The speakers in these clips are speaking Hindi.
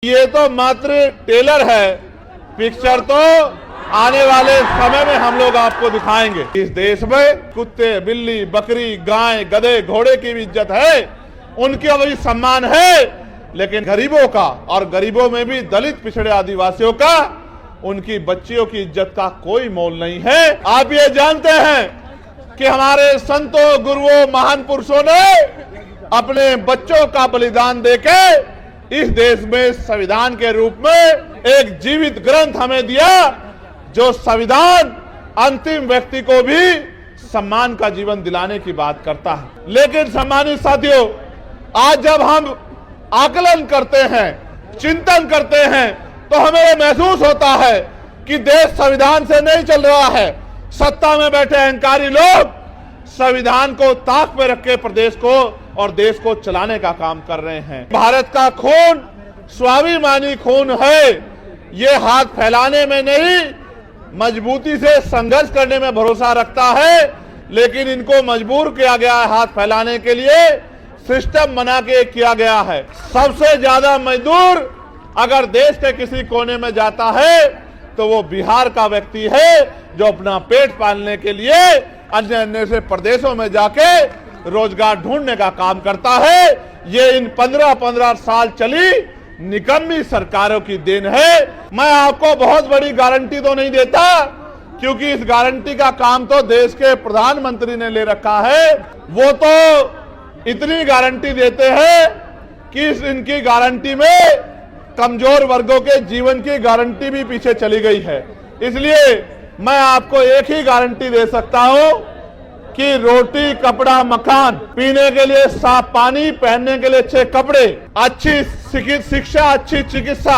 ये तो मात्र टेलर है, पिक्चर तो आने वाले समय में हम लोग आपको दिखाएंगे। इस देश में कुत्ते, बिल्ली, बकरी, गाय, गधे, घोड़े की भी इज्जत है, उनका भी सम्मान है, लेकिन गरीबों का, और गरीबों में भी दलित, पिछड़े, आदिवासियों का, उनकी बच्चियों की इज्जत का कोई मोल नहीं है। आप ये जानते हैं कि हमारे संतों, गुरुओं, महान पुरुषों ने अपने बच्चों का बलिदान देके इस देश में संविधान के रूप में एक जीवित ग्रंथ हमें दिया, जो संविधान अंतिम व्यक्ति को भी सम्मान का जीवन दिलाने की बात करता है। लेकिन सम्मानित साथियों, आज जब हम आकलन करते हैं, चिंतन करते हैं, तो हमें महसूस होता है कि देश संविधान से नहीं चल रहा है। सत्ता में बैठे अहंकारी लोग संविधान को ताक पे रख के प्रदेश को और देश को चलाने का काम कर रहे हैं। भारत का खून स्वाभिमानी खून है, ये हाथ फैलाने में नहीं, मजबूती से संघर्ष करने में भरोसा रखता है, लेकिन इनको मजबूर किया गया है हाथ फैलाने के लिए, सिस्टम बना के किया गया है। सबसे ज्यादा मजदूर अगर देश के किसी कोने में जाता है तो वो बिहार का व्यक्ति है, जो अपना पेट पालने के लिए अन्य अन्य से प्रदेशों में जाके रोजगार ढूंढने का काम करता है। ये इन 15-15 साल चली निकम्मी सरकारों की देन है। मैं आपको बहुत बड़ी गारंटी तो नहीं देता, क्योंकि इस गारंटी का काम तो देश के प्रधानमंत्री ने ले रखा है। वो तो इतनी गारंटी देते हैं कि इनकी गारंटी में कमजोर वर्गों के जीवन की गारंटी भी पीछे चली गई है। इसलिए मैं आपको एक ही गारंटी दे सकता हूं कि रोटी, कपड़ा, मकान, पीने के लिए साफ पानी, पहनने के लिए अच्छे कपड़े, अच्छी शिक्षा, अच्छी चिकित्सा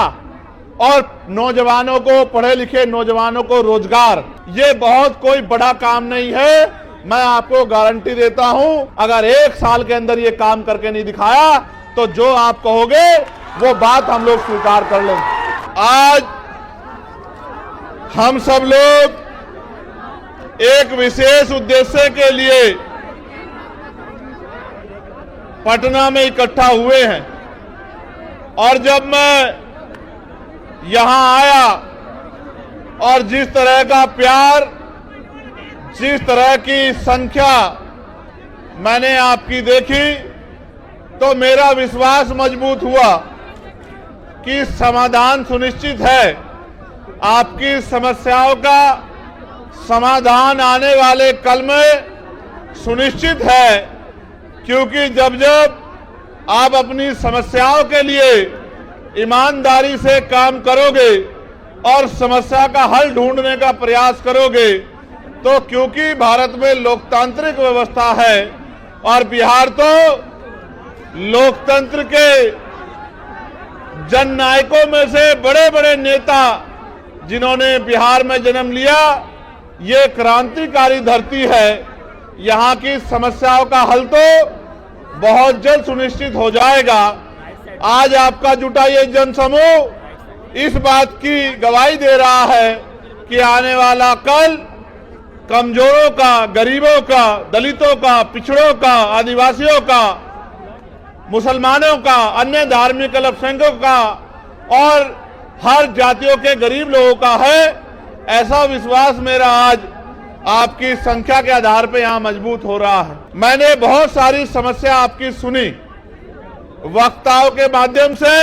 और नौजवानों को, पढ़े लिखे नौजवानों को रोजगार, ये बहुत कोई बड़ा काम नहीं है। मैं आपको गारंटी देता हूं, अगर 1 साल के अंदर ये काम करके नहीं दिखाया तो जो आप कहोगे वो बात हम लोग स्वीकार कर लेंगे। आज हम सब लोग एक विशेष उद्देश्य के लिए पटना में इकट्ठा हुए हैं, और जब मैं यहां आया और जिस तरह का प्यार, जिस तरह की संख्या मैंने आपकी देखी, तो मेरा विश्वास मजबूत हुआ कि समाधान सुनिश्चित है। आपकी समस्याओं का समाधान आने वाले कल में सुनिश्चित है, क्योंकि जब जब आप अपनी समस्याओं के लिए ईमानदारी से काम करोगे और समस्या का हल ढूंढने का प्रयास करोगे, तो क्योंकि भारत में लोकतांत्रिक व्यवस्था है और बिहार तो लोकतंत्र के जननायकों में से बड़े बड़े नेता जिन्होंने बिहार में जन्म लिया, ये क्रांतिकारी धरती है। यहाँ की समस्याओं का हल तो बहुत जल्द सुनिश्चित हो जाएगा। आज आपका जुटा ये जनसमूह इस बात की गवाही दे रहा है कि आने वाला कल कमजोरों का, गरीबों का, दलितों का, पिछड़ों का, आदिवासियों का, मुसलमानों का, अन्य धार्मिक अल्पसंख्यकों का और हर जातियों के गरीब लोगों का है। ऐसा विश्वास मेरा आज आपकी संख्या के आधार पर यहां मजबूत हो रहा है। मैंने बहुत सारी समस्या आपकी सुनी, वक्ताओं के माध्यम से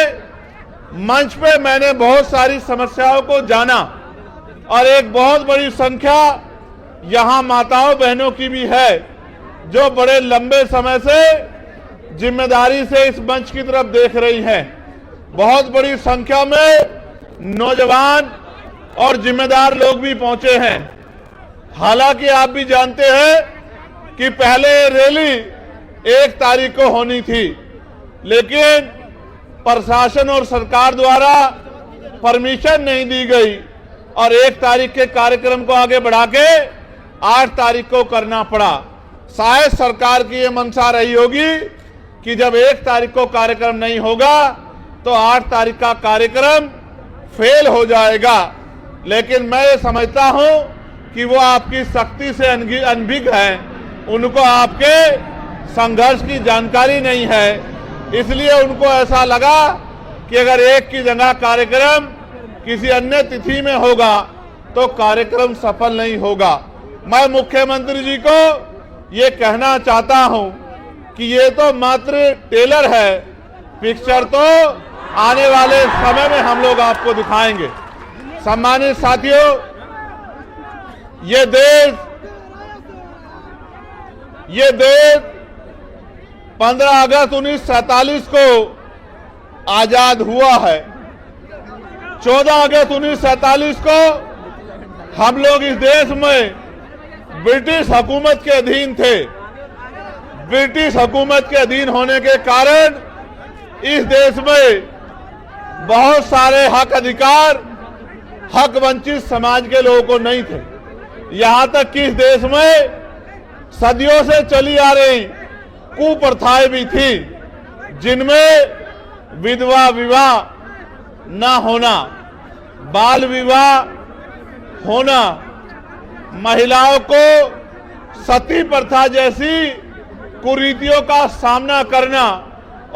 मंच पे मैंने बहुत सारी समस्याओं को जाना, और एक बहुत बड़ी संख्या यहां माताओं बहनों की भी है, जो बड़े लंबे समय से जिम्मेदारी से इस मंच की तरफ देख रही हैं। बहुत बड़ी संख्या में नौजवान और जिम्मेदार लोग भी पहुंचे हैं। हालांकि आप भी जानते हैं कि पहले रैली 1 तारीख को होनी थी, लेकिन प्रशासन और सरकार द्वारा परमिशन नहीं दी गई और 1 तारीख के कार्यक्रम को आगे बढ़ा के 8 तारीख को करना पड़ा। शायद सरकार की ये मंशा रही होगी कि जब 1 तारीख को कार्यक्रम नहीं होगा तो 8 तारीख का कार्यक्रम फेल हो जाएगा। लेकिन मैं ये समझता हूं कि वो आपकी शक्ति से अनभिज्ञ हैं, उनको आपके संघर्ष की जानकारी नहीं है, इसलिए उनको ऐसा लगा कि अगर एक की जगह कार्यक्रम किसी अन्य तिथि में होगा तो कार्यक्रम सफल नहीं होगा। मैं मुख्यमंत्री जी को ये कहना चाहता हूं कि ये तो मात्र टेलर है, पिक्चर तो आने वाले समय में हम लोग आपको दिखाएंगे। सम्मानित साथियों, ये देश 15 अगस्त 1947 को आजाद हुआ है। 14 अगस्त 1947 को हम लोग इस देश में ब्रिटिश हुकूमत के अधीन थे। ब्रिटिश हुकूमत के अधीन होने के कारण इस देश में बहुत सारे हक अधिकार हक वंचित समाज के लोगों को नहीं थे। यहां तक कि इस देश में सदियों से चली आ रही कुप्रथाएं भी थी, जिनमें विधवा विवाह न होना, बाल विवाह होना, महिलाओं को सती प्रथा जैसी कुरीतियों का सामना करना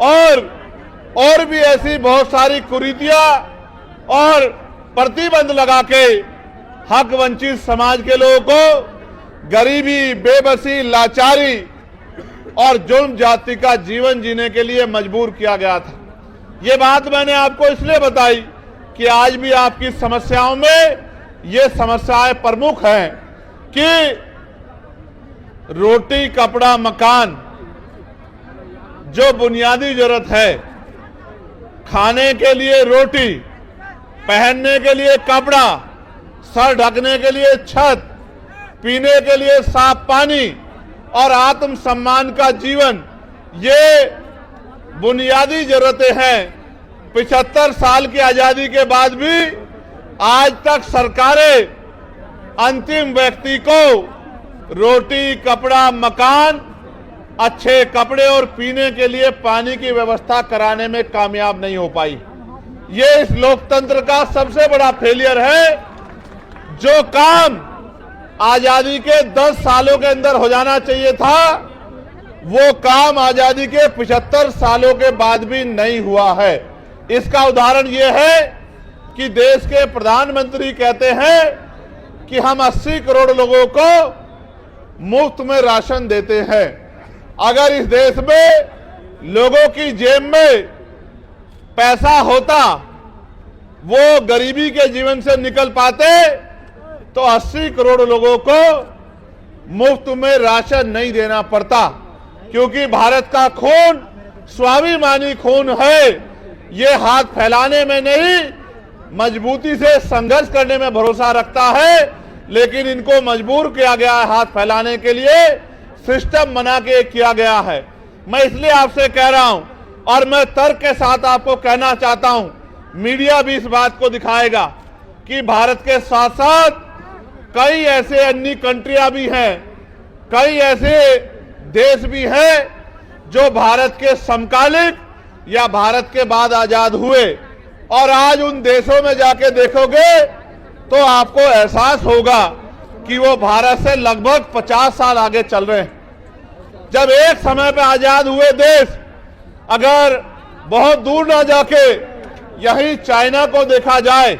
और भी ऐसी बहुत सारी कुरीतियां और प्रतिबंध लगा के हक वंचित समाज के लोगों को गरीबी, बेबसी, लाचारी और जुल्म जाति का जीवन जीने के लिए मजबूर किया गया था। ये बात मैंने आपको इसलिए बताई कि आज भी आपकी समस्याओं में ये समस्याएं प्रमुख हैं कि रोटी, कपड़ा, मकान जो बुनियादी जरूरत है, खाने के लिए रोटी, पहनने के लिए कपड़ा, सर ढकने के लिए छत, पीने के लिए साफ पानी और आत्म सम्मान का जीवन, ये बुनियादी जरूरतें हैं। 75 साल की आजादी के बाद भी आज तक सरकारें अंतिम व्यक्ति को रोटी, कपड़ा, मकान, अच्छे कपड़े और पीने के लिए पानी की व्यवस्था कराने में कामयाब नहीं हो पाई। ये इस लोकतंत्र का सबसे बड़ा फेलियर है। जो काम आजादी के 10 सालों के अंदर हो जाना चाहिए था, वो काम आजादी के 75 सालों के बाद भी नहीं हुआ है। इसका उदाहरण ये है कि देश के प्रधानमंत्री कहते हैं कि हम 80 करोड़ लोगों को मुफ्त में राशन देते हैं। अगर इस देश में लोगों की जेब में पैसा होता, वो गरीबी के जीवन से निकल पाते, तो 80 करोड़ लोगों को मुफ्त में राशन नहीं देना पड़ता। क्योंकि भारत का खून स्वाभिमानी खून है। ये हाथ फैलाने में नहीं, मजबूती से संघर्ष करने में भरोसा रखता है, लेकिन इनको मजबूर किया गया है हाथ फैलाने के लिए, सिस्टम बना के किया गया है। मैं इसलिए आपसे कह रहा हूं और मैं तर्क के साथ आपको कहना चाहता हूं, मीडिया भी इस बात को दिखाएगा कि भारत के साथ साथ कई ऐसे अन्य कंट्रियां भी हैं, कई ऐसे देश भी हैं जो भारत के समकालिक या भारत के बाद आजाद हुए, और आज उन देशों में जाके देखोगे तो आपको एहसास होगा कि वो भारत से लगभग 50 साल आगे चल रहे हैं। जब एक समय पे आजाद हुए देश अगर बहुत दूर ना जाके यही चाइना को देखा जाए,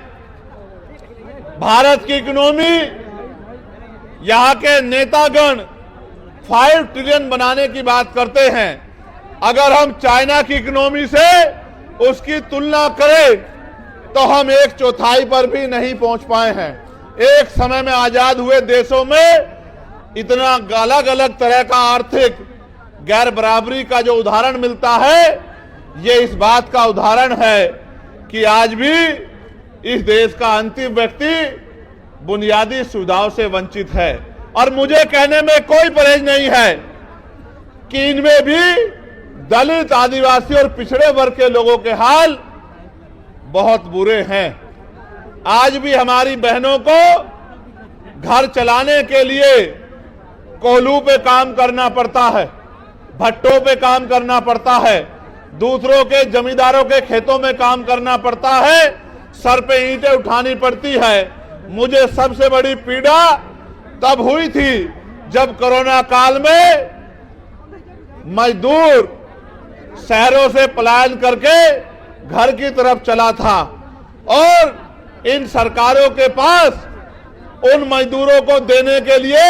भारत की इकोनॉमी, यहां के नेतागण 5 ट्रिलियन बनाने की बात करते हैं। अगर हम चाइना की इकोनॉमी से उसकी तुलना करें तो हम 1/4 पर भी नहीं पहुंच पाए हैं। एक समय में आजाद हुए देशों में इतना अलग अलग तरह का आर्थिक गैर बराबरी का जो उदाहरण मिलता है, ये इस बात का उदाहरण है कि आज भी इस देश का अंतिम व्यक्ति बुनियादी सुविधाओं से वंचित है। और मुझे कहने में कोई परहेज नहीं है कि इनमें भी दलित, आदिवासी और पिछड़े वर्ग के लोगों के हाल बहुत बुरे हैं। आज भी हमारी बहनों को घर चलाने के लिए कोल्हू पे काम करना पड़ता है, भट्टों पे काम करना पड़ता है, दूसरों के जमींदारों के खेतों में काम करना पड़ता है, सर पे ईंटें उठानी पड़ती है। मुझे सबसे बड़ी पीड़ा तब हुई थी जब कोरोना काल में मजदूर शहरों से पलायन करके घर की तरफ चला था और इन सरकारों के पास उन मजदूरों को देने के लिए,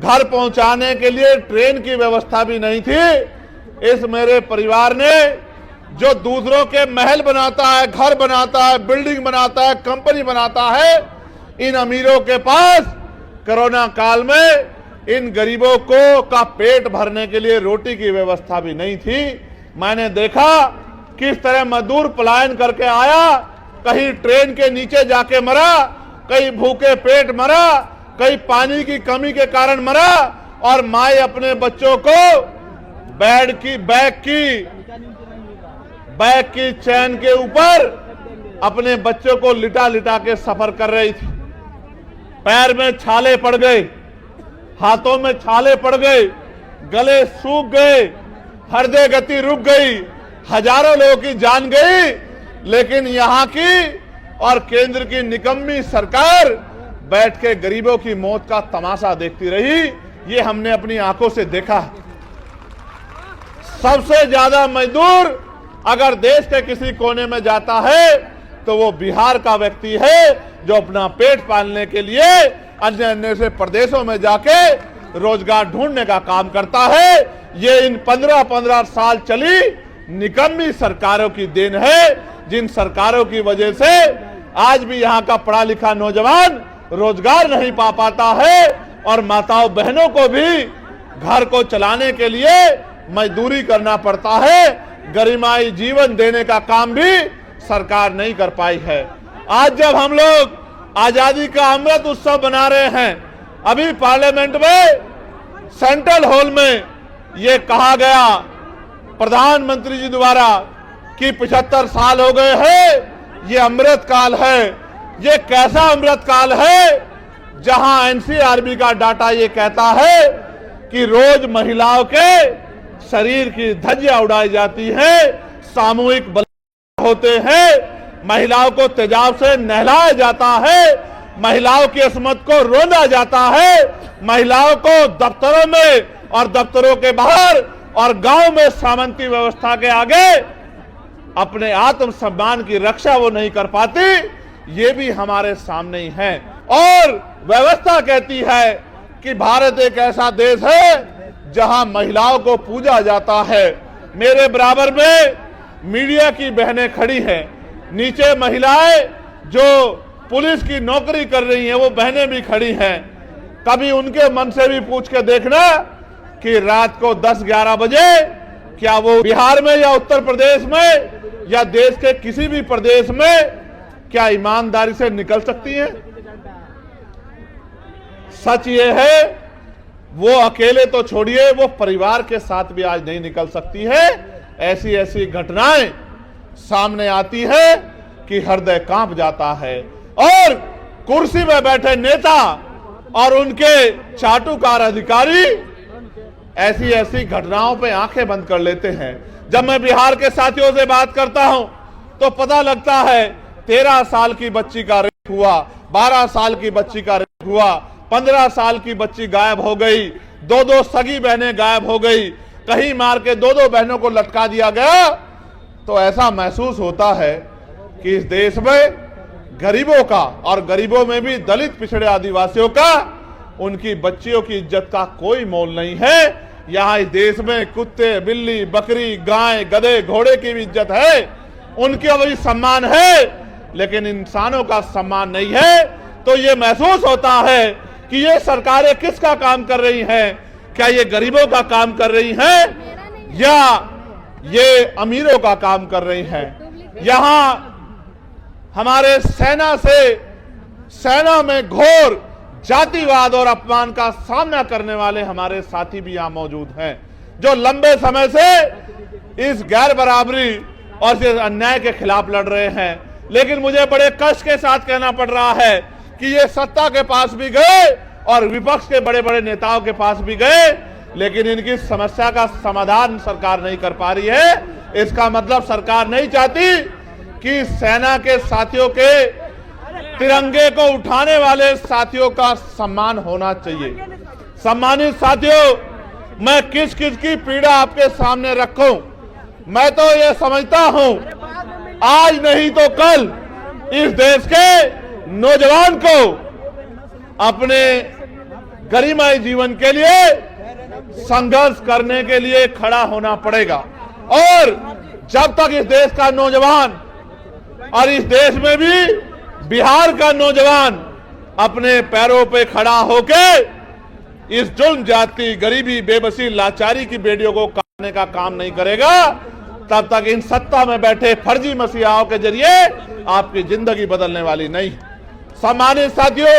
घर पहुंचाने के लिए ट्रेन की व्यवस्था भी नहीं थी। इस मेरे परिवार ने जो दूसरों के महल बनाता है, घर बनाता है, बिल्डिंग बनाता है, कंपनी बनाता है, इन अमीरों के पास कोरोना काल में इन गरीबों को का पेट भरने के लिए रोटी की व्यवस्था भी नहीं थी। मैंने देखा किस तरह मजदूर पलायन करके आया, कहीं ट्रेन के नीचे जाके मरा, कहीं भूखे पेट मरा, कहीं पानी की कमी के कारण मरा, और माए अपने बच्चों को बैग की चैन के ऊपर अपने बच्चों को लिटा लिटा के सफर कर रही थी। पैर में छाले पड़ गए, हाथों में छाले पड़ गए, गले सूख गए, हृदय गति रुक गई, हजारों लोगों की जान गई। लेकिन यहां की और केंद्र की निकम्मी सरकार बैठ के गरीबों की मौत का तमाशा देखती रही। ये हमने अपनी आंखों से देखा। सबसे ज्यादा मजदूर अगर देश के किसी कोने में जाता है तो वो बिहार का व्यक्ति है, जो अपना पेट पालने के लिए अन्य अन्य से प्रदेशों में जाके रोजगार ढूंढने का काम करता है। ये इन 15-15 साल चली निकम्मी सरकारों की देन है, जिन सरकारों की वजह से आज भी यहाँ का पढ़ा लिखा नौजवान रोजगार नहीं पा पाता है, और माताओं बहनों को भी घर को चलाने के लिए मजदूरी करना पड़ता है। गरिमाई जीवन देने का काम भी सरकार नहीं कर पाई है। आज जब हम लोग आजादी का अमृत उत्सव मना रहे हैं, अभी पार्लियामेंट में सेंट्रल हॉल में ये कहा गया प्रधानमंत्री जी द्वारा कि 75 साल हो गए हैं, ये अमृत काल है। ये कैसा अमृत काल है जहां एनसीआरबी का डाटा ये कहता है कि रोज महिलाओं के शरीर की धज्जियां उड़ाई जाती है, सामूहिक बलात्कार होते हैं, महिलाओं को तेजाब से नहलाया जाता है, महिलाओं की अस्मत को रोना जाता है, महिलाओं को दफ्तरों में और दफ्तरों के बाहर और गांव में सामंती व्यवस्था के आगे अपने आत्मसम्मान की रक्षा वो नहीं कर पाती। ये भी हमारे सामने ही है। और व्यवस्था कहती है कि भारत एक ऐसा देश है जहां महिलाओं को पूजा जाता है। मेरे बराबर में मीडिया की बहनें खड़ी हैं, नीचे महिलाएं जो पुलिस की नौकरी कर रही हैं वो बहनें भी खड़ी हैं। कभी उनके मन से भी पूछ के देखना कि रात को 10-11 बजे क्या वो बिहार में या उत्तर प्रदेश में या देश के किसी भी प्रदेश में क्या ईमानदारी से निकल सकती हैं? सच ये है, वो अकेले तो छोड़िए, वो परिवार के साथ भी आज नहीं निकल सकती है। ऐसी ऐसी घटनाएं सामने आती है कि हृदय कांप जाता है, और कुर्सी में बैठे नेता और उनके चाटुकार अधिकारी ऐसी ऐसी घटनाओं पे आंखें बंद कर लेते हैं। जब मैं बिहार के साथियों से बात करता हूं तो पता लगता है 13 साल की बच्ची का रेप हुआ, 12 साल की बच्ची का रेप हुआ, 15 साल की बच्ची गायब हो गई, 2 सगी बहनें गायब हो गई, कहीं मार के 2 बहनों को लटका दिया गया। तो ऐसा महसूस होता है कि इस देश में गरीबों का, और गरीबों में भी दलित पिछड़े आदिवासियों का, उनकी बच्चियों की इज्जत का कोई मोल नहीं है। यहाँ इस देश में कुत्ते, बिल्ली, बकरी, गाय, गधे, घोड़े की भी इज्जत है, उनका भी सम्मान है, लेकिन इंसानों का सम्मान नहीं है। तो ये महसूस होता है कि ये सरकारें किसका काम कर रही हैं? क्या ये गरीबों का काम कर रही हैं या ये अमीरों का काम कर रही हैं? यहाँ हमारे सेना में घोर जातिवाद और अपमान का सामना करने वाले हमारे साथी भी यहाँ मौजूद हैं, जो लंबे समय से इस गैर बराबरी और इस अन्याय के खिलाफ लड़ रहे हैं। लेकिन मुझे बड़े कष्ट के साथ कहना पड़ रहा है कि ये सत्ता के पास भी गए और विपक्ष के बड़े बड़े नेताओं के पास भी गए, लेकिन इनकी समस्या का समाधान सरकार नहीं कर पा रही है। इसका मतलब सरकार नहीं चाहती कि सेना के साथियों के तिरंगे को उठाने वाले साथियों का सम्मान होना चाहिए। सम्मानित साथियों, मैं किस किस की पीड़ा आपके सामने रखूं? मैं तो ये समझता हूं आज नहीं तो कल इस देश के नौजवान को अपने गरिमामय जीवन के लिए संघर्ष करने के लिए खड़ा होना पड़ेगा। और जब तक इस देश का नौजवान और इस देश में भी बिहार का नौजवान अपने पैरों पे खड़ा होके इस जुल्म, जाति, गरीबी, बेबसी, लाचारी की बेड़ियों को काटने का काम नहीं करेगा, तब तक इन सत्ता में बैठे फर्जी मसीहाओं के जरिए आपकी जिंदगी बदलने वाली नहीं। सम्मानित साथियों,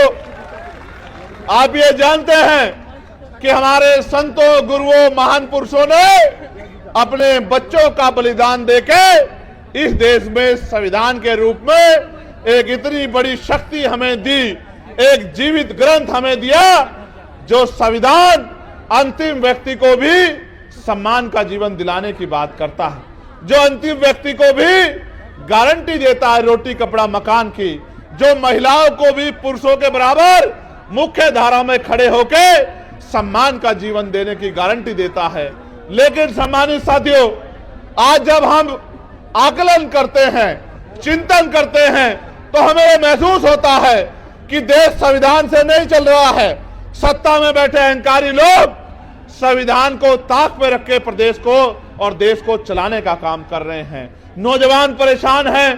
आप ये जानते हैं कि हमारे संतों, गुरुओं, महान पुरुषों ने अपने बच्चों का बलिदान देके इस देश में संविधान के रूप में एक इतनी बड़ी शक्ति हमें दी, एक जीवित ग्रंथ हमें दिया जो संविधान अंतिम व्यक्ति को भी सम्मान का जीवन दिलाने की बात करता है, जो अंतिम व्यक्ति को भी गारंटी देता है रोटी, कपड़ा, मकान की, जो महिलाओं को भी पुरुषों के बराबर मुख्य धारा में खड़े होके सम्मान का जीवन देने की गारंटी देता है। लेकिन सम्मानित साथियों, आज जब हम आकलन करते हैं, चिंतन करते हैं, तो हमें यह महसूस होता है कि देश संविधान से नहीं चल रहा है। सत्ता में बैठे अहंकारी लोग संविधान को ताक पे रख के प्रदेश को और देश को चलाने का काम कर रहे हैं। नौजवान परेशान है,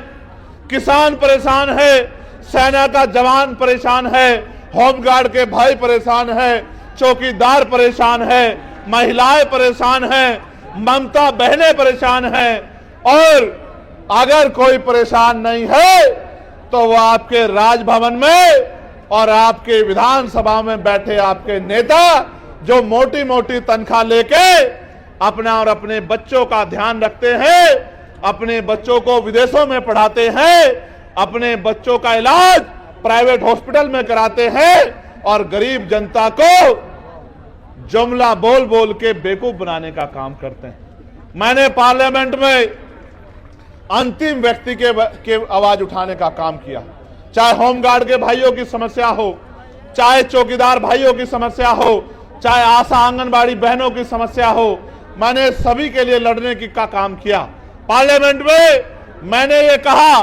किसान परेशान है, सेना का जवान परेशान है, होमगार्ड के भाई परेशान है, चौकीदार परेशान है, महिलाएं परेशान हैं, ममता बहनें परेशान हैं। और अगर कोई परेशान नहीं है तो वो आपके राजभवन में और आपके विधानसभा में बैठे आपके नेता जो मोटी मोटी तनख्वाह लेके अपना और अपने बच्चों का ध्यान रखते हैं, अपने बच्चों को विदेशों में पढ़ाते हैं, अपने बच्चों का इलाज प्राइवेट हॉस्पिटल में कराते हैं और गरीब जनता को जुमला बोल बोल के बेवकूफ बनाने का काम करते हैं। मैंने पार्लियामेंट में अंतिम व्यक्ति के आवाज उठाने का काम किया, चाहे होमगार्ड के भाइयों की समस्या हो, चाहे चौकीदार भाइयों की समस्या हो, चाहे आशा आंगनबाड़ी बहनों की समस्या हो, मैंने सभी के लिए लड़ने का काम किया। पार्लियामेंट में मैंने ये कहा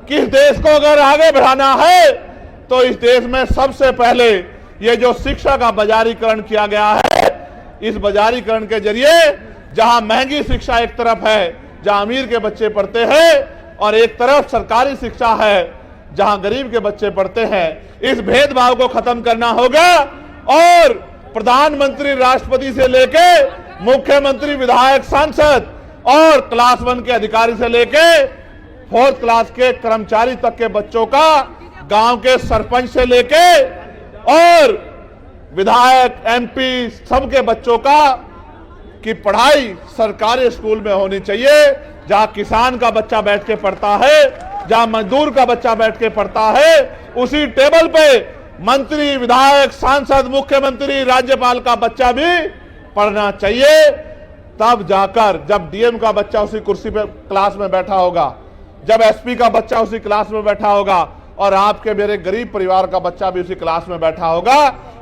कि इस देश को अगर आगे बढ़ाना है तो इस देश में सबसे पहले ये जो शिक्षा का बाजारीकरण किया गया है, इस बाजारीकरण के जरिए जहां महंगी शिक्षा एक तरफ है जहां अमीर के बच्चे पढ़ते हैं और एक तरफ सरकारी शिक्षा है जहां गरीब के बच्चे पढ़ते हैं, इस भेदभाव को खत्म करना होगा। और प्रधानमंत्री, राष्ट्रपति से लेके मुख्यमंत्री, विधायक, सांसद और क्लास 1 के अधिकारी से लेके 4th क्लास के कर्मचारी तक के बच्चों का, गांव के सरपंच से लेके और विधायक, MP सबके बच्चों का की पढ़ाई सरकारी स्कूल में होनी चाहिए, जहां किसान का बच्चा बैठ के पढ़ता है, जहां मजदूर का बच्चा बैठ के पढ़ता है, उसी टेबल पे मंत्री, विधायक, सांसद, मुख्यमंत्री, राज्यपाल का बच्चा भी पढ़ना चाहिए। तब जाकर जब DM का बच्चा उसी कुर्सी पे क्लास में बैठा होगा, जब SP का बच्चा उसी क्लास में बैठा होगा और आपके मेरे गरीब परिवार का बच्चा भी उसी क्लास में बैठा होगा,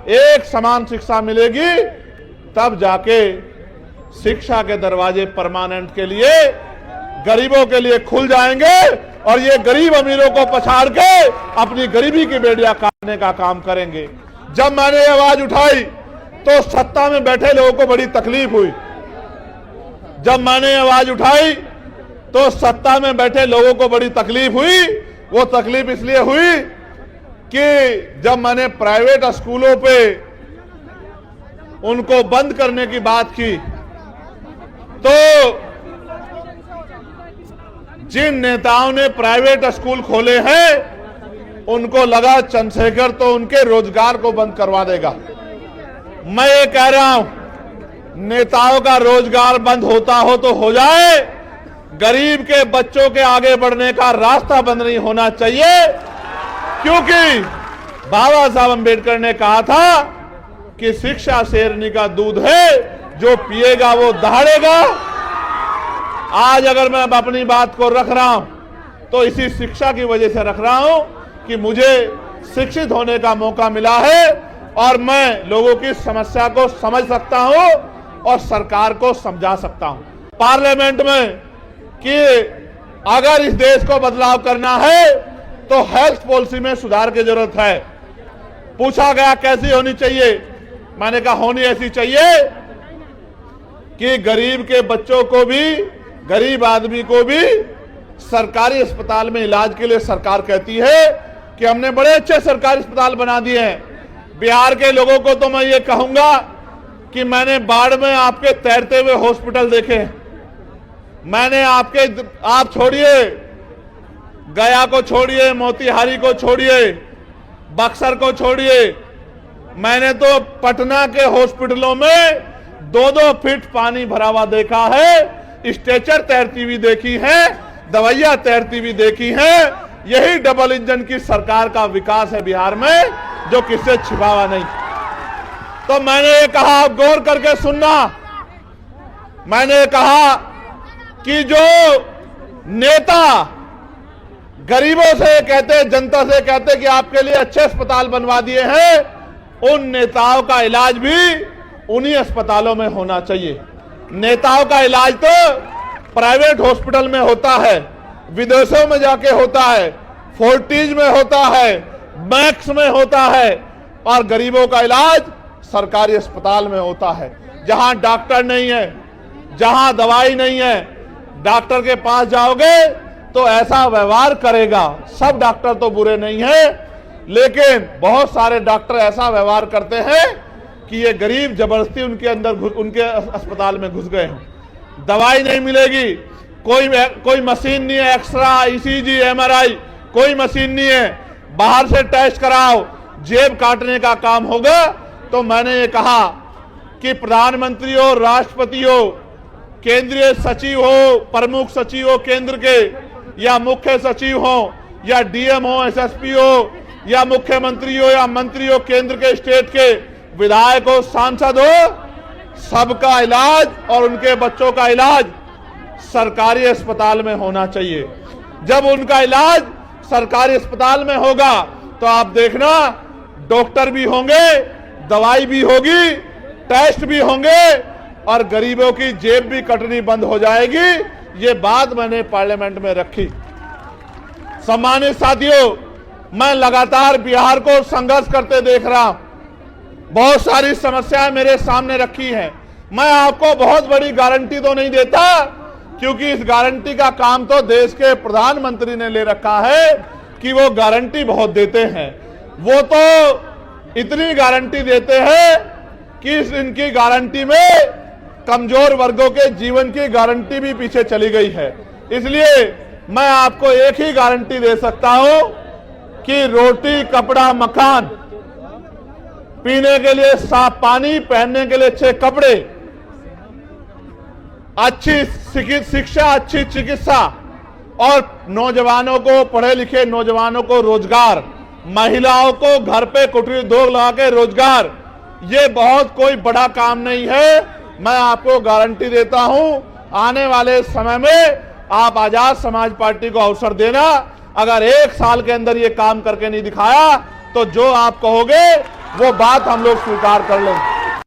एक समान शिक्षा मिलेगी, तब जाके शिक्षा के दरवाजे परमानेंट के लिए, गरीबों के लिए खुल जाएंगे और ये गरीब अमीरों को पछाड़ के अपनी गरीबी की बेड़ियां काटने का काम करेंगे। जब मैंने ये आवाज उठाई तो सत्ता में बैठे लोगों को बड़ी तकलीफ हुई। जब मैंने आवाज उठाई तो सत्ता में बैठे लोगों को बड़ी तकलीफ हुई। वो तकलीफ इसलिए हुई कि जब मैंने प्राइवेट स्कूलों पे उनको बंद करने की बात की तो जिन नेताओं ने प्राइवेट स्कूल खोले हैं उनको लगा चंद्रशेखर तो उनके रोजगार को बंद करवा देगा। मैं ये कह रहा हूं, नेताओं का रोजगार बंद होता हो तो हो जाए, गरीब के बच्चों के आगे बढ़ने का रास्ता बंद नहीं होना चाहिए। क्योंकि बाबा साहब अंबेडकर ने कहा था कि शिक्षा शेरनी का दूध है, जो पिएगा वो दहाड़ेगा। आज अगर मैं अपनी बात को रख रहा हूं तो इसी शिक्षा की वजह से रख रहा हूं कि मुझे शिक्षित होने का मौका मिला है और मैं लोगों की समस्या को समझ सकता हूं और सरकार को समझा सकता हूं। पार्लियामेंट में कि अगर इस देश को बदलाव करना है तो हेल्थ पॉलिसी में सुधार की जरूरत है। पूछा गया कैसी होनी चाहिए, मैंने कहा होनी ऐसी चाहिए कि गरीब के बच्चों को भी, गरीब आदमी को भी सरकारी अस्पताल में इलाज के लिए सरकार कहती है कि हमने बड़े अच्छे सरकारी अस्पताल बना दिए हैं। बिहार के लोगों को तो मैं ये कहूंगा कि मैंने बाढ़ में आपके तैरते हुए हॉस्पिटल देखे, मैंने आप छोड़िए, गया को छोड़िए, मोतिहारी को छोड़िए, बक्सर को छोड़िए, मैंने तो पटना के हॉस्पिटलों में 2-2 फीट पानी भरा हुआ देखा है, स्ट्रेचर तैरती हुई देखी है, दवाइयां तैरती हुई देखी है। यही डबल इंजन की सरकार का विकास है बिहार में, जो किससे छिपा हुआ नहीं। तो मैंने ये कहा, आप गौर करके सुनना, मैंने कहा कि जो नेता गरीबों से कहते, जनता से कहते कि आपके लिए अच्छे अस्पताल बनवा दिए हैं, उन नेताओं का इलाज भी उन्हीं अस्पतालों में होना चाहिए। नेताओं का इलाज तो प्राइवेट हॉस्पिटल में होता है, विदेशों में जाके होता है, फोर्टिज में होता है, मैक्स में होता है, और गरीबों का इलाज सरकारी अस्पताल में होता है, जहां डॉक्टर नहीं है, जहां दवाई नहीं है। डॉक्टर के पास जाओगे तो ऐसा व्यवहार करेगा। सब डॉक्टर तो बुरे नहीं है, लेकिन बहुत सारे डॉक्टर ऐसा व्यवहार करते हैं कि ये गरीब जबरदस्ती उनके अस्पताल में घुस गए हैं। दवाई नहीं मिलेगी, कोई मशीन नहीं है, एक्सरा, ईसीजी, एमआरआई, कोई मशीन नहीं है, बाहर से टेस्ट कराओ, जेब काटने का काम होगा। तो मैंने ये कहा कि प्रधानमंत्री हो, राष्ट्रपति हो, केंद्रीय सचिव हो, प्रमुख सचिव हो केंद्र के, या मुख्य सचिव हो, या डीएम हो, एसएसपी हो, या मुख्यमंत्री हो, या मंत्री हो केंद्र के, स्टेट के, विधायक हो, सांसद हो, सबका इलाज और उनके बच्चों का इलाज सरकारी अस्पताल में होना चाहिए। जब उनका इलाज सरकारी अस्पताल में होगा तो आप देखना, डॉक्टर भी होंगे, दवाई भी होगी, टेस्ट भी होंगे, और गरीबों की जेब भी कटनी बंद हो जाएगी। ये बात मैंने पार्लियामेंट में रखी। सम्मानित साथियों, मैं लगातार बिहार को संघर्ष करते देख रहा हूं, बहुत सारी समस्याएं मेरे सामने रखी हैं। मैं आपको बहुत बड़ी गारंटी तो नहीं देता, क्योंकि इस गारंटी का काम तो देश के प्रधानमंत्री ने ले रखा है कि वो गारंटी बहुत देते हैं। वो तो इतनी गारंटी देते हैं कि इनकी गारंटी में कमजोर वर्गों के जीवन की गारंटी भी पीछे चली गई है। इसलिए मैं आपको एक ही गारंटी दे सकता हूं कि रोटी, कपड़ा, मकान, पीने के लिए साफ पानी, पहनने के लिए अच्छे कपड़े, अच्छी शिक्षा, अच्छी चिकित्सा, और नौजवानों को, पढ़े लिखे नौजवानों को रोजगार, महिलाओं को घर पे कुटीर उद्योग लगा के रोजगार, ये बहुत कोई बड़ा काम नहीं है। मैं आपको गारंटी देता हूं, आने वाले समय में आप आजाद समाज पार्टी को अवसर देना। अगर 1 साल के अंदर ये काम करके नहीं दिखाया तो जो आप कहोगे वो बात हम लोग स्वीकार कर लेंगे।